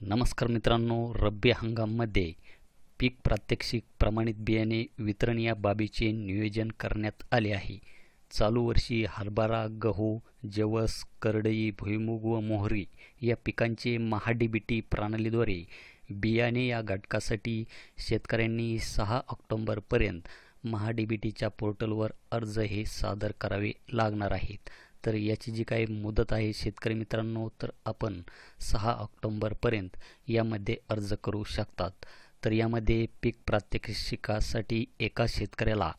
नमस्कार मित्रांनो, रब्बी हंगामामध्ये पीक प्रात्यक्षिक प्रमाणित बियाणे वितरण या बाबीचे नियोजन करण्यात आले आहे. चालू वर्षी हरभरा, गहू, जवस, करडई, भुईमूग व मोहरी या पिकांचे महाडीबीटी प्रणालीद्वारे बियाणे या घटकासाठी शेतकऱ्यांनी 6 ऑक्टोबरपर्यंत महाडीबीटीच्या पोर्टलवर अर्ज हे सादर करावे लागणार आहेत. तर याची जी काही मुदत आहे शेतकरी मित्रांनो, तर आपण 6 ऑक्टोबरपर्यंत यामध्ये अर्ज करू शकतात. तर यामध्ये पीक प्रात्यक्षिकासाठी एका शेतकऱ्याला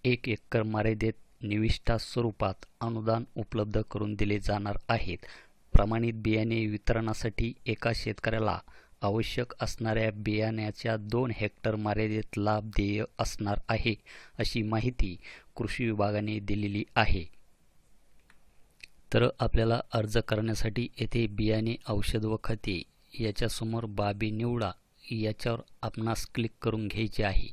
1 एकर मर्यादित निविष्ठा स्वरूपात अनुदान उपलब्ध करून दिले जाणार आहेत. प्रमाणित बियाणे वितरणासाठी एका शेतकऱ्याला आवश्यक असणाऱ्या बियाण्याच्या 2 हेक्टर मर्यादेत लाभ देय असणार आहे, अशी माहिती कृषी विभागाने दिलेली आहे. तर आपल्याला अर्ज करण्यासाठी येथे बियाणे, औषध व खते याच्यासमोर बाबी निवडा याच्यावर आपणास क्लिक करून घ्यायचे आहे.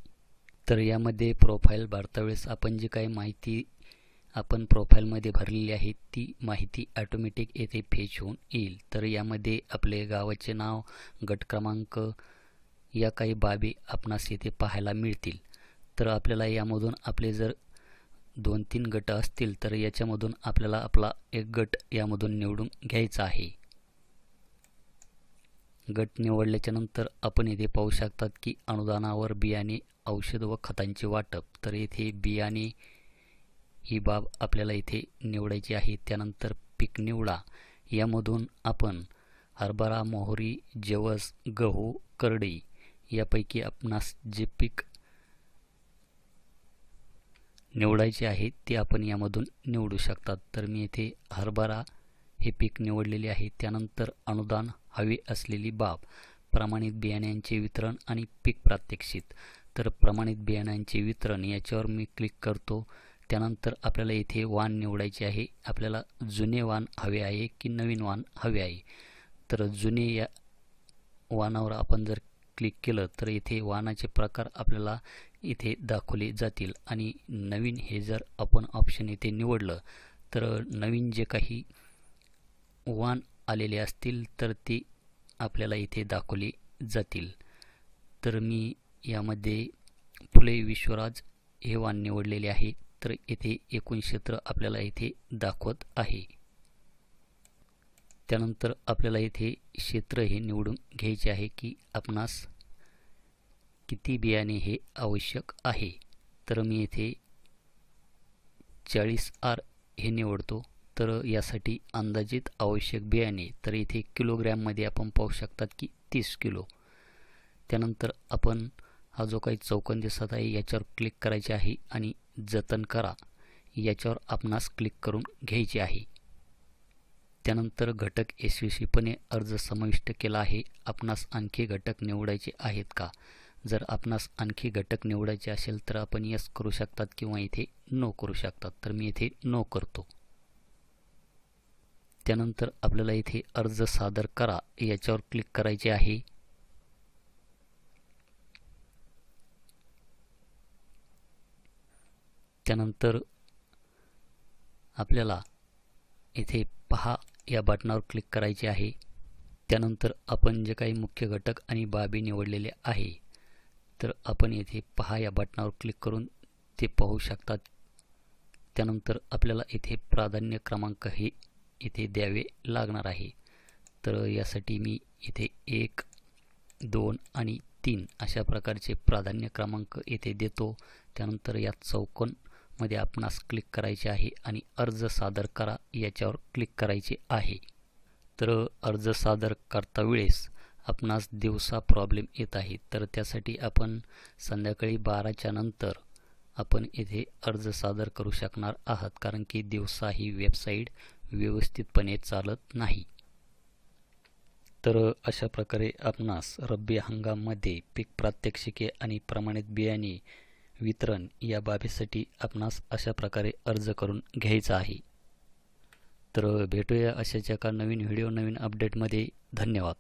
तर यामध्ये प्रोफाईल भरतावेळेस आपण जी काही माहिती आपण प्रोफाईलमध्ये भरलेली आहे ती माहिती ऑटोमॅटिक येथे फेच होऊन येईल. तर यामध्ये आपले गावाचे नाव, गट क्रमांक या काही बाबी आपणास येथे पाहायला मिळतील. तर आपल्याला यामधून आपले जर 2-3 गट असतील तर याच्यामधून आपल्याला आपला एक गट यामधून निवडून घ्यायचा आहे. गट निवडल्याच्या नंतर आपण येथे पाहू शकतात की अनुदानावर बियाणे, औषध व खतांचे वाटप. तर येथे बियाणे ही बाब आपल्याला इथे निवडायची आहे. त्यानंतर पीक निवडा. यामधून आपण हरभरा, मोहरी, जवस, गहू, करडई यापैकी आपणास जे पीक निवडायचे आहे ते आपण यामधून निवडू शकतात. तर मी येथे हरभरा हे पीक निवडलेले आहे. त्यानंतर अनुदान हवे असलेली बाब, प्रमाणित बियाण्यांचे वितरण आणि पीक प्रात्यक्षिक. तर प्रमाणित बियाण्यांचे वितरण याच्यावर मी क्लिक करतो. त्यानंतर आपल्याला येथे वाण निवडायचे आहे. आपल्याला जुने वाण हवे आहे की नवीन वाण हवे आहे. तर जुने या वाणावर आपण जर क्लिक केलं तर इथे वाणाचे प्रकार आपल्याला इथे दाखवले जातील आणि नवीन हे जर आपण ऑप्शन इथे निवडलं तर नवीन जे काही वाण आलेले असतील तर ते आपल्याला इथे दाखवले जातील. तर मी यामध्ये फुले विश्वराज हे वाण निवडलेले आहे. तर येथे एकूण क्षेत्र आपल्याला इथे दाखवत आहे. त्यानंतर आपल्याला इथे क्षेत्र हे निवडून घ्यायचे आहे की आपणास किती बियाणे हे आवश्यक आहे. तर मी येथे 40R हे निवडतो. तर यासाठी अंदाजित आवश्यक बियाणे तर इथे किलोग्रॅममध्ये आपण पाहू शकतात की 30 किलो. त्यानंतर आपण हा जो काही चौकोन दिसत आहे याच्यावर क्लिक करायचे आहे आणि जतन करा याच्यावर आपणास क्लिक करून घ्यायचे आहे. त्यानंतर घटक यशस्वीपणे अर्ज समाविष्ट केला आहे. आपणास आणखी घटक निवडायचे आहेत का? जर आपणास आणखी घटक निवडायचे असेल तर आपण यस करू शकतात किंवा इथे नो करू शकतात. तर मी इथे नो करतो. त्यानंतर आपल्याला इथे अर्ज सादर करा याच्यावर क्लिक करायचे आहे. त्यानंतर आपल्याला इथे पहा या बटनावर क्लिक करायचे आहे. त्यानंतर आपण जे काही मुख्य घटक आणि बाबी निवडलेले आहे तर आपण येथे पहा या बटनावर क्लिक करून ते पाहू शकतात. त्यानंतर आपल्याला इथे प्राधान्य क्रमांक हे इथे द्यावे लागणार आहे. तर यासाठी मी इथे 1, 2 आणि 3 अशा प्रकारचे प्राधान्य क्रमांक येथे देतो. त्यानंतर या चौकोनमध्ये आपणास क्लिक करायचे आहे आणि अर्ज सादर करा याच्यावर क्लिक करायचे आहे. तर अर्ज सादर करता वेळेस आपणास दिवसा प्रॉब्लेम येत आहे. तर त्यासाठी आपण संध्याकाळी 12च्या नंतर आपण इथे अर्ज सादर करू शकणार आहात, कारण की दिवसा ही वेबसाईट व्यवस्थितपणे चालत नाही. तर अशा प्रकारे आपणास रब्बी हंगामामध्ये पीक प्रात्यक्षिके आणि प्रमाणित बियाणे वितरण या बाबीसाठी आपणास अशा प्रकारे अर्ज करून घ्यायचा आहे. तर भेटूया अशाच एका नवीन व्हिडिओ, नवीन अपडेटमध्ये. धन्यवाद.